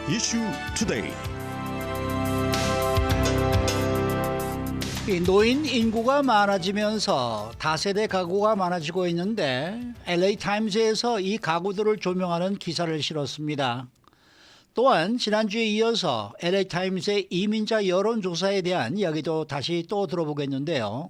이슈 투데이. 이 노인 인구가 많아지면서 다세대 가구가 많아지고 있는데 LA 타임즈에서 이 가구들을 조명하는 기사를 실었습니다. 또한 지난주에 이어서 LA 타임즈의 이민자 여론조사에 대한 이야기도 다시 또 들어보겠는데요.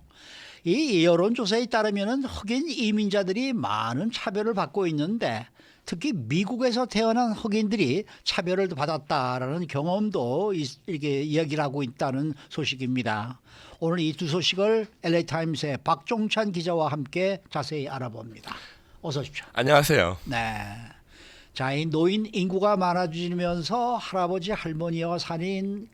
이 여론조사에 따르면 흑인 이민자들이 많은 차별을 받고 있는데 특히 미국에서 태어난 흑인들이 차별을 받았다라는 경험도 이렇게 이야기를 하고 있다는 소식입니다. 오늘 이 두 소식을 LA 타임스의 박종찬 기자와 함께 자세히 알아봅니다. 어서 오십시오. 안녕하세요. 네. 자, 이 노인 인구가 많아지면서 할아버지 할머니와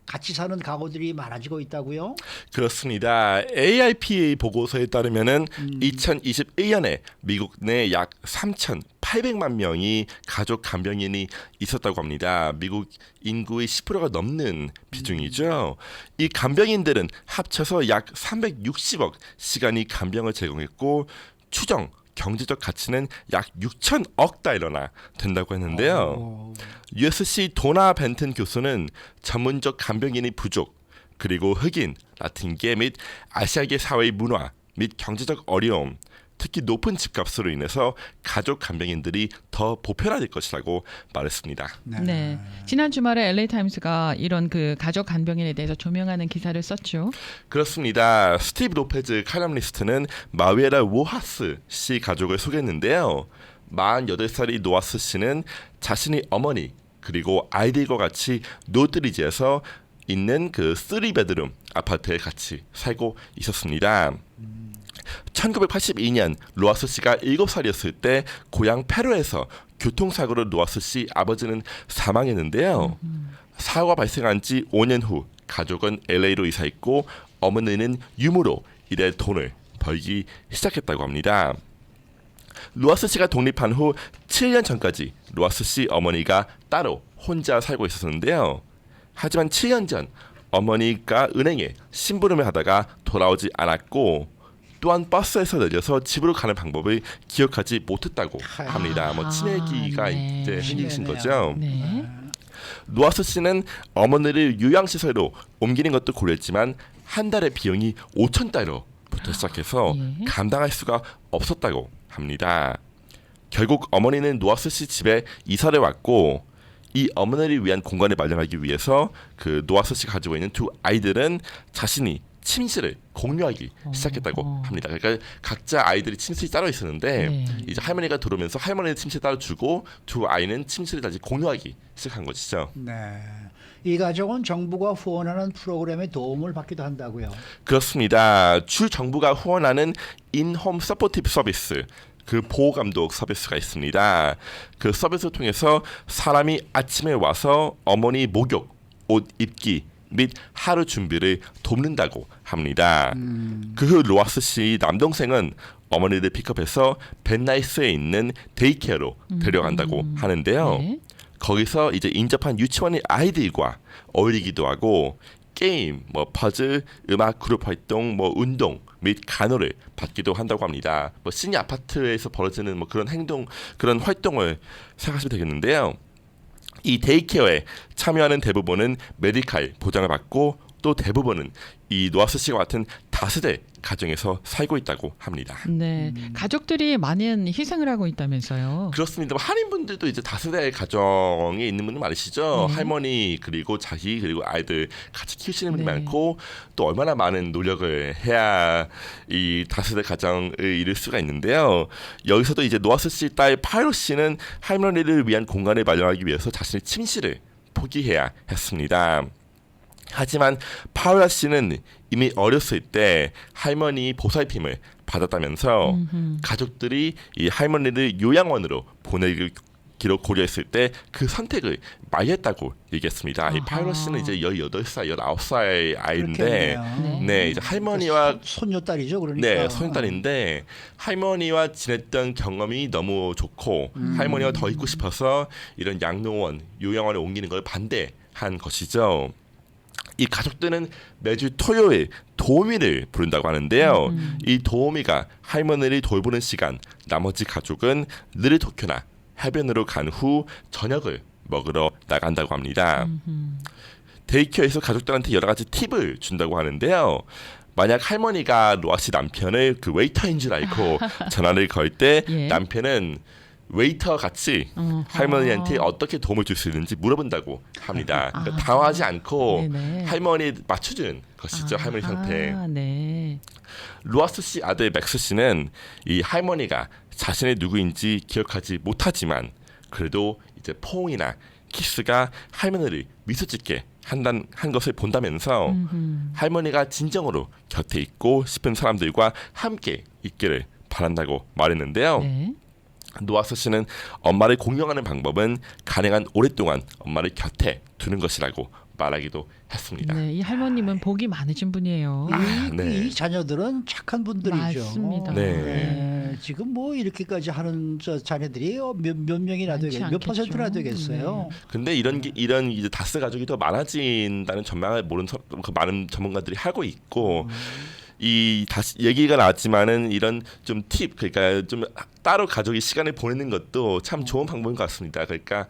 같이 사는 가구들이 많아지고 있다고요? 그렇습니다. AIPA 보고서에 따르면은 2021년에 미국 내 약 3,800만 명이 가족 간병인이 있었다고 합니다. 미국 인구의 10%가 넘는 비중이죠. 이 간병인들은 합쳐서 약 360억 시간이 간병을 제공했고 추정 경제적 가치는 약 6천억 달러나 된다고 했는데요. USC 도나 벤튼 교수는 전문적 간병인의 부족, 그리고 흑인, 라틴계 및 아시아계 사회의 문화 및 경제적 어려움, 특히 높은 집값으로 인해서 가족 간병인들이 더 보편화될 것이라고 말했습니다. 네. 지난 주말에 LA 타임스가 이런 그 가족 간병인에 대해서 조명하는 기사를 썼죠. 그렇습니다. 스티브 로페즈 칼럼니스트는 마위에라 워하스 씨 가족을 소개했는데요. 48살의 노아스 씨는 자신의 어머니 그리고 아이들과 같이 노드리지에서 있는 그 3베드룸 아파트에 같이 살고 있었습니다. 1982년 로아스 씨가 7살이었을 때 고향 페루에서 교통사고로 로아스 씨 아버지는 사망했는데요. 사고가 발생한 지 5년 후 가족은 LA로 이사했고 어머니는 유무로 일해 돈을 벌기 시작했다고 합니다. 로아스 씨가 독립한 후 7년 전까지 로아스 씨 어머니가 따로 혼자 살고 있었는데요. 하지만 7년 전 어머니가 은행에 심부름을 하다가 돌아오지 않았고 또한 버스에서 내려서 집으로 가는 방법을 기억하지 못했다고 합니다. 치매기가 이제 생기신 거죠. 네. 노아스 씨는 어머니를 요양시설로 옮기는 것도 고려했지만 한 달의 비용이 5,000달러부터 시작해서 감당할 수가 없었다고 합니다. 결국 어머니는 노아스 씨 집에 이사를 왔고 이 어머니를 위한 공간을 마련하기 위해서 그 노아스 씨가 가지고 있는 두 아이들은 자신이 침실을 공유하기 시작했다고 합니다. 그러니까 각자 아이들이 침실이 따로 있었는데 이제 할머니가 들어오면서 할머니는 침실 따로 주고 두 아이는 침실을 다시 공유하기 시작한 것이죠. 네. 이 가족은 정부가 후원하는 프로그램에 도움을 받기도 한다고요? 그렇습니다. 주 정부가 후원하는 인홈 서포티브 서비스, 그 보호감독 서비스가 있습니다. 그 서비스를 통해서 사람이 아침에 와서 어머니 목욕, 옷 입기 및 하루 준비를 돕는다고 합니다. 그 후 로아스 씨 남동생은 어머니를 픽업해서 벤나이스에 있는 데이케어로 데려간다고 하는데요. 네. 거기서 이제 인접한 유치원의 아이들과 어울리기도 하고 게임, 퍼즐, 음악 그룹 활동, 운동 및 간호를 받기도 한다고 합니다. 시니 아파트에서 벌어지는 그런 행동, 그런 활동을 생각하시면 되겠는데요. 이 데이케어에 참여하는 대부분은 메디칼 보장을 받고 또 대부분은 이 노아스 씨와 같은 다세대 가정에서 살고 있다고 합니다. 네. 가족들이 많은 희생을 하고 있다면서요. 그렇습니다. 한인분들도 이제 다세대 가정에 있는 분들 많으시죠. 할머니 그리고 자기 그리고 아이들 같이 키우시는 분이 많고 또 얼마나 많은 노력을 해야 이 다세대 가정을 이룰 수가 있는데요. 여기서도 이제 노아스 씨 딸 파이로 씨는 할머니를 위한 공간을 마련하기 위해서 자신의 침실을 포기해야 했습니다. 하지만 파울라 씨는 이미 어렸을 때 할머니 보살핌을 받았다면서 가족들이 이 할머니를 요양원으로 보내기로 고려했을 때 그 선택을 많이 했다고 얘기했습니다. 이 파울라 씨는 이제 18살, 19살 아이인데 네, 이제 할머니와 손녀딸이죠, 그러니까. 네, 손녀딸인데 할머니와 지냈던 경험이 너무 좋고 할머니와 더 있고 싶어서 이런 양로원, 요양원에 옮기는 걸 반대한 것이죠. 이 가족들은 매주 토요일 도우미를 부른다고 하는데요. 이 도우미가 할머니를 돌보는 시간, 나머지 가족은 느르토쿄나 해변으로 간 후 저녁을 먹으러 나간다고 합니다. 데이케어에서 가족들한테 여러 가지 팁을 준다고 하는데요. 만약 할머니가 로아 씨 남편을 그 웨이터인 줄 알고 전화를 걸 때 예. 남편은 웨이터 같이 할머니한테 어떻게 도움을 줄 수 있는지 물어본다고 합니다. 그러니까 당황하지 않고 네네. 할머니에 맞춰주는 것이죠. 할머니 상태. 네. 로아스 씨 아들 맥스 씨는 이 할머니가 자신의 누구인지 기억하지 못하지만 그래도 이제 포옹이나 키스가 할머니를 미소 짓게 한 것을 본다면서 할머니가 진정으로 곁에 있고 싶은 사람들과 함께 있기를 바란다고 말했는데요. 네. 노아스 씨는 엄마를 공경하는 방법은 가능한 오랫동안 엄마를 곁에 두는 것이라고 말하기도 했습니다. 네, 이 할머님은 복이 많으신 분이에요. 네. 이 자녀들은 착한 분들이죠. 맞습니다. 네. 지금 뭐 이렇게까지 하는 저 자녀들이 몇 명이나 많지 되겠, 몇 퍼센트나 않겠죠. 되겠어요. 근데 이런 이제 다스 가족이 더 많아진다는 전망을 그 많은 전문가들이 하고 있고 이 다시 얘기가 나왔지만은 이런 좀 팁 그러니까 좀 따로 가족이 시간을 보내는 것도 참 좋은 방법인 것 같습니다. 그러니까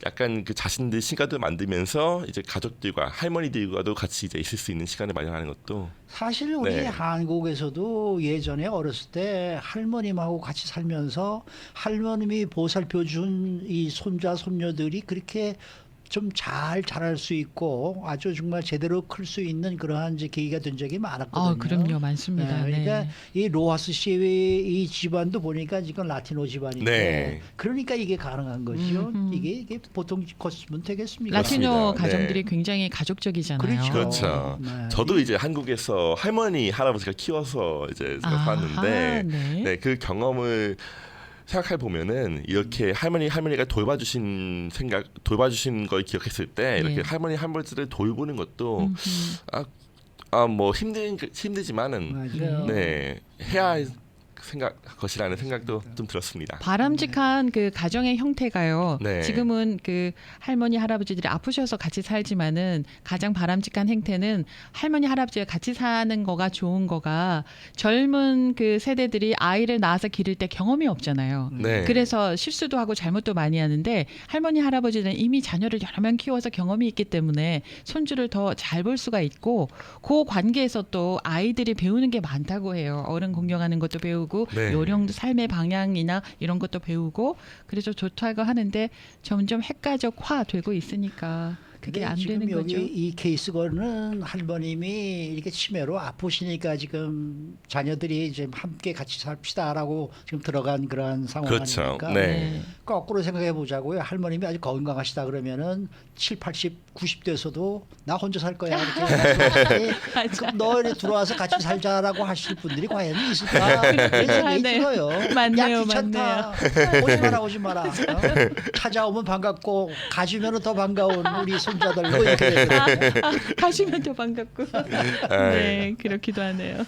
약간 그 자신들 시간도 만들면서 이제 가족들과 할머니들과도 같이 이제 있을 수 있는 시간을 마련하는 것도 사실 우리 네. 한국에서도 예전에 어렸을 때 할머님하고 같이 살면서 할머님이 보살펴준 이 손자 손녀들이 그렇게 좀 잘 자랄 수 있고 아주 정말 제대로 클 수 있는 그러한 이제 계기가 된 적이 많았거든요. 그럼요, 많습니다. 그러니까 네. 이 로하스 씨의 이 집안도 보니까 지금 라티노 집안인데 네. 그러니까 이게 가능한 거죠. 이게 보통 컸으면 되겠습니까? 라티노 맞습니다. 가정들이 네. 굉장히 가족적이잖아요. 그렇죠. 네. 저도 이제 한국에서 할머니 할아버지가 키워서 이제 제가 살았는데 네. 그 경험을 생각해 보면은 이렇게 할머니가 돌봐주신 걸 기억했을 때 이렇게 네. 할머니들을 돌보는 것도 뭐 힘들지만은 맞아요. 네 해야 할 것이라는 생각도 좀 들었습니다. 바람직한 그 가정의 형태가요. 네. 지금은 그 할머니 할아버지들이 아프셔서 같이 살지만은 가장 바람직한 행태는 할머니 할아버지가 같이 사는 거가 좋은 거가 젊은 그 세대들이 아이를 낳아서 기를 때 경험이 없잖아요. 네. 그래서 실수도 하고 잘못도 많이 하는데 할머니 할아버지는 이미 자녀를 여러 명 키워서 경험이 있기 때문에 손주를 더 잘 볼 수가 있고 그 관계에서 또 아이들이 배우는 게 많다고 해요. 어른 공경하는 것도 배우고 네. 요령도 삶의 방향이나 이런 것도 배우고 그래서 좋다고 하는데 점점 핵가족화 되고 있으니까 그게 근데 안 지금 되는 여기 거죠. 이 케이스거는 할머님이 이렇게 치매로 아프시니까 지금 자녀들이 이제 함께 같이 삽시다라고 지금 들어간 그런 상황 그렇죠. 아닙니까? 네. 거꾸로 생각해 보자고요. 할머님이 아주 건강하시다 그러면은 7, 80, 90대에서도 나 혼자 살 거야 이렇게 그럼 너희 들어와서 같이 살자라고 하실 분들이 과연 있을까? 그런 생각이 네. 들어요. 맞네요, 야 귀찮다. 오지 마라. 찾아오면 반갑고 가주면 더 반가운 우리 손자들 뭐 이렇게 되더라고요. 가시면 더 반갑고. 네, 그렇기도 하네요.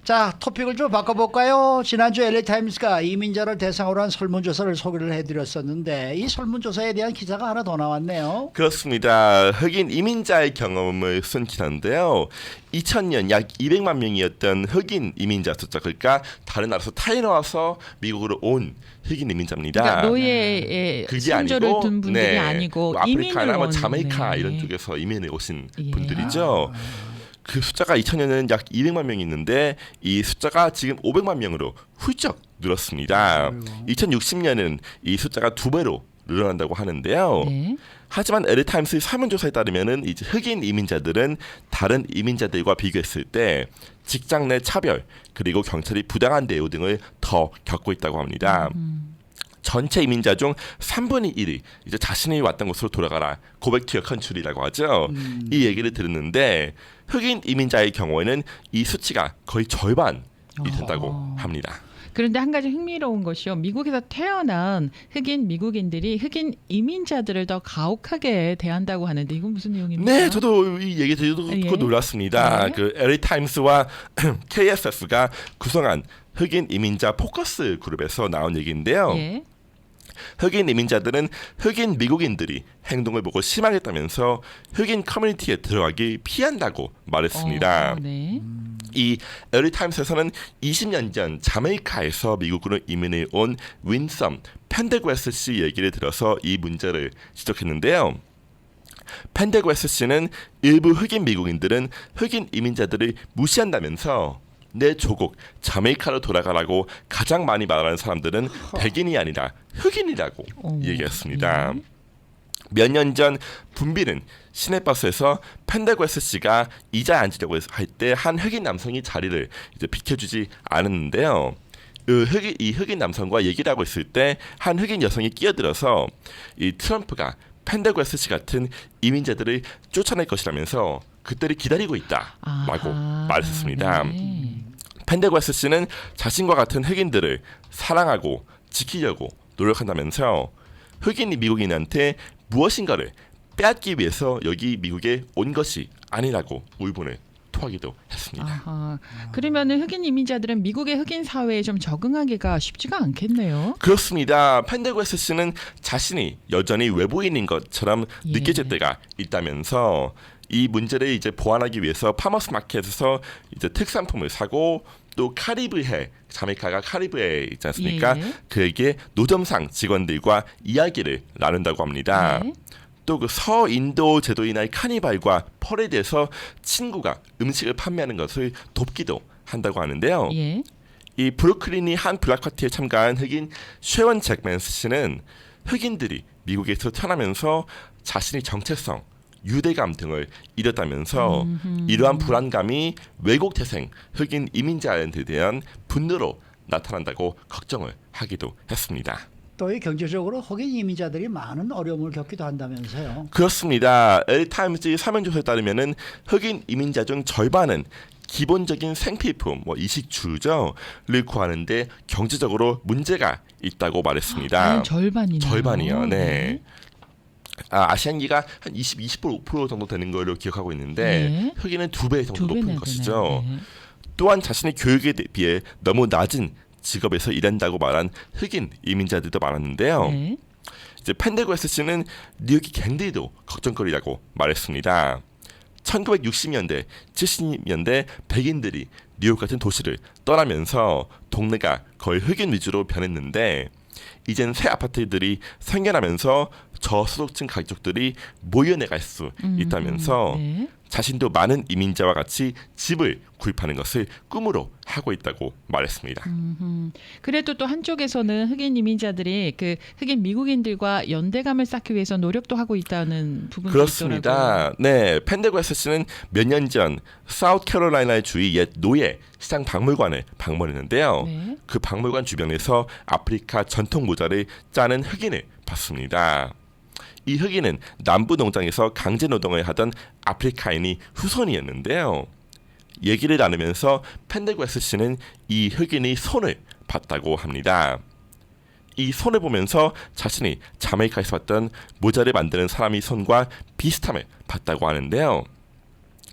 자, 토픽을 좀 바꿔볼까요? 지난주 LA타임스가 이민자를 대상으로 한 설문조사를 소개를 해드렸었는데 이 설문조사에 대한 기사가 하나 더 나왔네요. 그렇습니다. 흑인 이민자의 경험을 쓴 기사인데요. 2000년 약 200만 명이었던 흑인 이민자 숫자 그러니까 다른 나라에서 타인와서 미국으로 온 흑인 이민자입니다. 그러니까 노예의 그게 순조를 아니고 둔 분들이 아니고 뭐 이민을 아프리카나 뭐 온, 자메이카 네. 이런 쪽에서 이민을 오신 예. 분들이죠. 그 숫자가 2000년에는 약 200만 명이 있는데 이 숫자가 지금 500만 명으로 훌쩍 늘었습니다. 2060년은 이 숫자가 2배로 늘어난다고 하는데요. 네. 하지만 LA타임스 설문조사에 따르면은 이제 흑인 이민자들은 다른 이민자들과 비교했을 때 직장 내 차별 그리고 경찰이 부당한 대우 등을 더 겪고 있다고 합니다. 전체 이민자 중 3분의 1이 이제 자신이 왔던 곳으로 돌아가라 고백 투 컨트리라고 하죠. 이 얘기를 들었는데 흑인 이민자의 경우에는 이 수치가 거의 절반이 된다고 합니다. 그런데 한 가지 흥미로운 것이요. 미국에서 태어난 흑인 미국인들이 흑인 이민자들을 더 가혹하게 대한다고 하는데 이건 무슨 내용입니까? 네, 저도 이 얘기 듣고 예. 놀랐습니다. 네. 그 LA 타임스와 KSF가 구성한 흑인 이민자 포커스 그룹에서 나온 얘기인데요. 예. 흑인 이민자들은 흑인 미국인들이 행동을 보고 실망했다면서 흑인 커뮤니티에 들어가기 피한다고 말했습니다. 네. 이 LA 타임스에서는 20년 전 자메이카에서 미국으로 이민을 온 윈섬 펜데그웨스 씨 얘기를 들어서 이 문제를 지적했는데요. 펜데그웨스 씨는 일부 흑인 미국인들은 흑인 이민자들을 무시한다면서 내 조국 자메이카로 돌아가라고 가장 많이 말하는 사람들은 백인이 아니라 흑인이라고 얘기했습니다. 몇 년 전 분비는 시내버스에서 펜데그웨스 씨가 의자에 앉으려고 할 때 한 흑인 남성이 자리를 이제 비켜주지 않았는데요. 이 흑인 남성과 얘기를 하고 있을 때 한 흑인 여성이 끼어들어서 이 트럼프가 펜데그웨스 씨 같은 이민자들을 쫓아낼 것이라면서 그때를 기다리고 있다라고 말했습니다. 네. 펜데그웨스 씨는 자신과 같은 흑인들을 사랑하고 지키려고 노력한다면서 흑인 미국인한테 무엇인가를 빼앗기 위해서 여기 미국에 온 것이 아니라고 울분을 토하기도 했습니다. 아하. 그러면은 흑인 이민자들은 미국의 흑인 사회에 좀 적응하기가 쉽지가 않겠네요. 그렇습니다. 펜데그웨스 씨는 자신이 여전히 외부인인 것처럼 예. 느껴질 때가 있다면서 이 문제를 이제 보완하기 위해서 파머스 마켓에서 이제 특산품을 사고 또 카리브해 자메이카가 카리브해 있지 않습니까? 예. 그에게 노점상 직원들과 이야기를 나눈다고 합니다. 네. 또 그 서인도 제도인의 카니발과 퍼레이드에서 친구가 음식을 판매하는 것을 돕기도 한다고 하는데요. 예. 이 브루클린이 한 블락 파티에 참가한 흑인 쉐원 잭맨스 씨는 흑인들이 미국에서 태어나면서 자신의 정체성, 유대감 등을 잃었다면서 이러한 불안감이 외국 태생 흑인 이민자들에 대한 분노로 나타난다고 걱정을 하기도 했습니다. 또 이 경제적으로 흑인 이민자들이 많은 어려움을 겪기도 한다면서요. 그렇습니다. LTimes의 사면조사에 따르면은 흑인 이민자 중 절반은 기본적인 생필품, 이식주를 구하는데 경제적으로 문제가 있다고 말했습니다. 절반이나 절반이요. 네. 아시안기가 한 20% 정도 되는 걸로 기억하고 있는데 네. 흑인은 2배 정도 높은 배나 것이죠. 되네요. 네. 또한 자신의 교육에 비해 너무 낮은 직업에서 일한다고 말한 흑인 이민자들도 많았는데요. 네. 이제 펜데그웨스 씨는 뉴욕의 갱들도 걱정거리라고 말했습니다. 1960년대, 70년대 백인들이 뉴욕 같은 도시를 떠나면서 동네가 거의 흑인 위주로 변했는데 이젠 새 아파트들이 생겨나면서 저소득층 가족들이 모여내갈 수 있다면서 네. 자신도 많은 이민자와 같이 집을 구입하는 것을 꿈으로 하고 있다고 말했습니다. 그래도 또 한쪽에서는 흑인 이민자들이 그 흑인 미국인들과 연대감을 쌓기 위해서 노력도 하고 있다는 부분도 그렇습니다. 있더라고요. 네, 펜데그웨스 씨는 몇 년 전 사우스캐롤라이나 주의 옛 노예 시장 박물관을 방문했는데요. 네. 그 박물관 주변에서 아프리카 전통 모자를 짜는 흑인을 봤습니다. 이 흑인은 남부 농장에서 강제 노동을 하던 아프리카인이 후손이었는데요. 얘기를 나누면서 펜데그웨스 씨는 이 흑인의 손을 봤다고 합니다. 이 손을 보면서 자신이 자메이카에서 봤던 모자를 만드는 사람의 손과 비슷함을 봤다고 하는데요.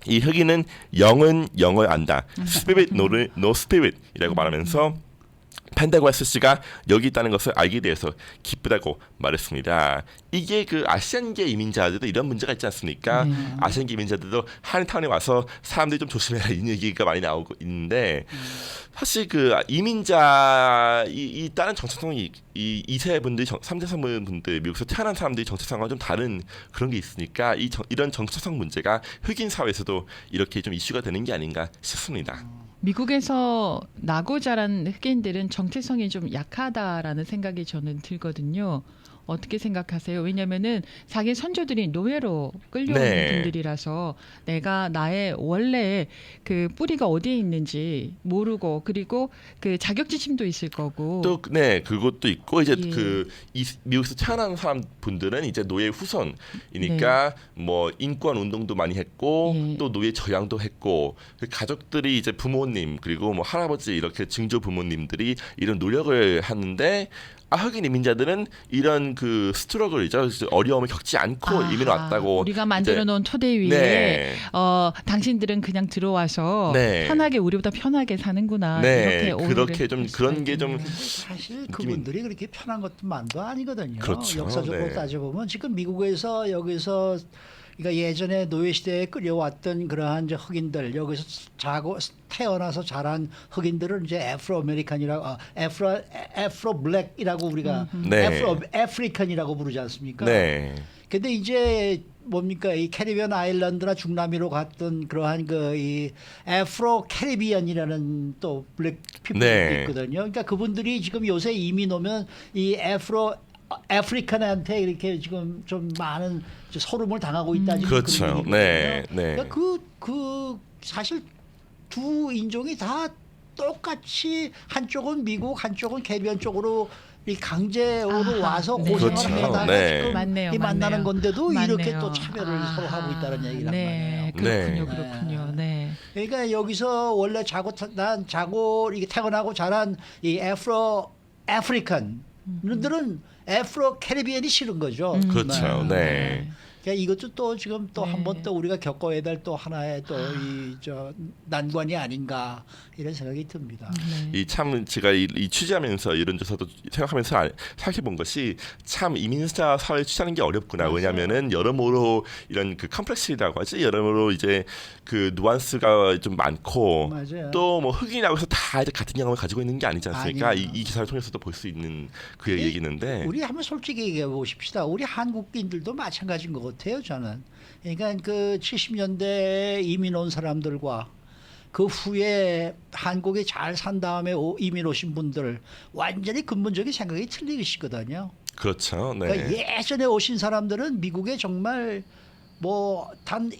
이 흑인은 영은 영을 안다. Spirit no spirit이라고 말하면서 펜데그웨스 씨가 여기 있다는 것을 알게 돼서 기쁘다고 말했습니다. 이게 그 아시안계 이민자들도 이런 문제가 있지 않습니까? 아시안계 이민자들도 한인타운에 와서 사람들이 좀 조심해라 이런 얘기가 많이 나오고 있는데 사실 그 이민자 이 다른 정체성이 이 2세 분들, 3세 분들 미국에서 태어난 사람들이 정체성과 좀 다른 그런 게 있으니까 이런 정체성 문제가 흑인 사회에서도 이렇게 좀 이슈가 되는 게 아닌가 싶습니다. 미국에서 나고 자란 흑인들은 정체성이 좀 약하다라는 생각이 저는 들거든요. 어떻게 생각하세요? 왜냐면은 자기 선조들이 노예로 끌려오는 네. 분들이라서 내가 나의 원래 그 뿌리가 어디에 있는지 모르고 그리고 그 자격지심도 있을 거고 또 네 그것도 있고 이제 예. 미국에서 태어난 사람 분들은 이제 노예 후손이니까 뭐 인권 운동도 많이 했고 예. 또 노예 저양도 했고 그 가족들이 이제 부모님 그리고 뭐 할아버지 이렇게 증조 부모님들이 이런 노력을 하는데 흑인 이민자들은 이런 그 스트러글이죠 어려움을 겪지 않고 이민 왔다고 우리가 만들어 놓은 토대 위에 네. 당신들은 그냥 들어와서 네. 편하게 우리보다 편하게 사는구나 네, 이렇게 그렇게 좀 그런 게 좀 사실 그분들이 그렇게 편한 것만도 아니거든요. 그렇죠. 역사적으로 네. 따져보면 지금 미국에서 여기서 그러니까 예전에 노예 시대에 끌려왔던 그러한 이제 흑인들 여기서 태어나서 자란 흑인들을 이제 애프로 아메리칸이라고 애프로 블랙이라고 우리가 네. 애프리칸이라고 부르지 않습니까? 네. 근데 이제 뭡니까 이 캐리비안 아일랜드나 중남미로 갔던 그러한 그 이 애프로 캐리비안이라는 또 블랙 피플이 네. 있거든요. 그러니까 그분들이 지금 요새 이민 오면 이 아프리칸한테 이렇게 지금 좀 많은 서름을 당하고 있다 지금 그렇죠. 그런 얘기거든요. 네, 네. 그러니까 그 사실 두 인종이 다 똑같이 한쪽은 미국, 한쪽은 캐리비안 쪽으로 이 강제로 아하, 와서 네. 고생을 그렇죠. 하다가 네. 지금 맞네요, 이 만나는 맞네요. 건데도 이렇게 맞네요. 또 차별을 서로 하고 있다는 얘기란 네, 말이에요. 그렇군요, 네. 그렇군요. 네. 그러니까 여기서 원래 자고 이게 태어나고 자란 이 아프리칸들은 애프로 캐리비안이 싫은 거죠. 그렇죠. 네. 그러니까 이것도 또 지금 또 네. 한 번 또 우리가 겪어야 될 또 하나의 또 이 난관이 아닌가 이런 생각이 듭니다. 네. 이 참 제가 이 취재하면서 이런 조사도 생각하면서 생각해 본 것이 참 이민자 사회 취재하는 게 어렵구나. 맞아요. 왜냐하면은 여러모로 이런 그 컴플렉스라고 하지 여러모로 이제 그 누안스가 좀 많고 맞아요. 또 뭐 흑인이라고 해서 다 이제 같은 경험을 가지고 있는 게 아니지 않습니까? 아니에요. 이 기사를 통해서도 볼 수 있는 그 이- 얘기인데. 우리 한번 솔직히 얘기해 보십시다. 우리 한국인들도 마찬가지인 것 같아요. 저는. 그러니까 그 70년대 이민 온 사람들과 그 후에 한국에 잘 산 다음에 이민 오신 분들 완전히 근본적인 생각이 틀리시거든요. 그렇죠. 네. 그러니까 예전에 오신 사람들은 미국에 정말 한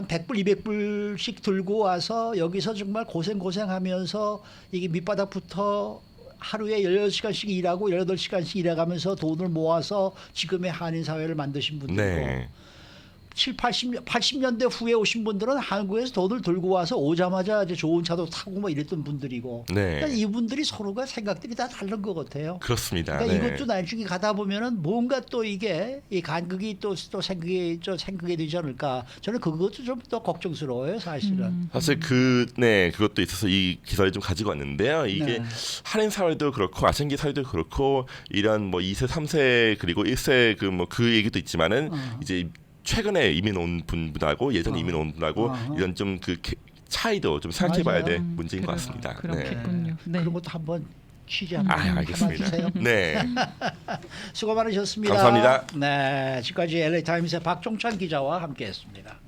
100불, 200불씩 들고 와서 여기서 정말 고생하면서 이게 밑바닥부터 하루에 16시간씩 일하고 18시간씩 일해가면서 돈을 모아서 지금의 한인 사회를 만드신 분들이고 네. 80년대 후에 오신 분들은 한국에서 돈을 들고 와서 오자마자 이제 좋은 차도 타고 뭐 이랬던 분들이고 네. 그러니까 이분들이 서로가 생각들이 다 다른 것 같아요. 그렇습니다. 그러니까 네. 이것도 나중에 가다 보면은 뭔가 또 이게 이 간극이 또 생기게 되지 않을까. 저는 그것도 좀 더 걱정스러워요, 사실은. 사실 그것도 있어서 이 기사를 좀 가지고 왔는데요. 이게 네. 한인 사회도 그렇고 아시안계 사회도 그렇고 이런 뭐 2세, 3세 그리고 1세 그 얘기도 있지만은 이제 최근에 이민 온 분하고 예전에 이민 온 분하고 이런 좀 그 차이도 좀 생각해봐야 맞아요. 될 문제인 것 같습니다. 네. 그렇겠군요. 네. 그런 것도 한번 취재 한번 알겠습니다. 해봐주세요. 네. 수고 많으셨습니다. 감사합니다. 네, 지금까지 LA 타임스의 박종찬 기자와 함께했습니다.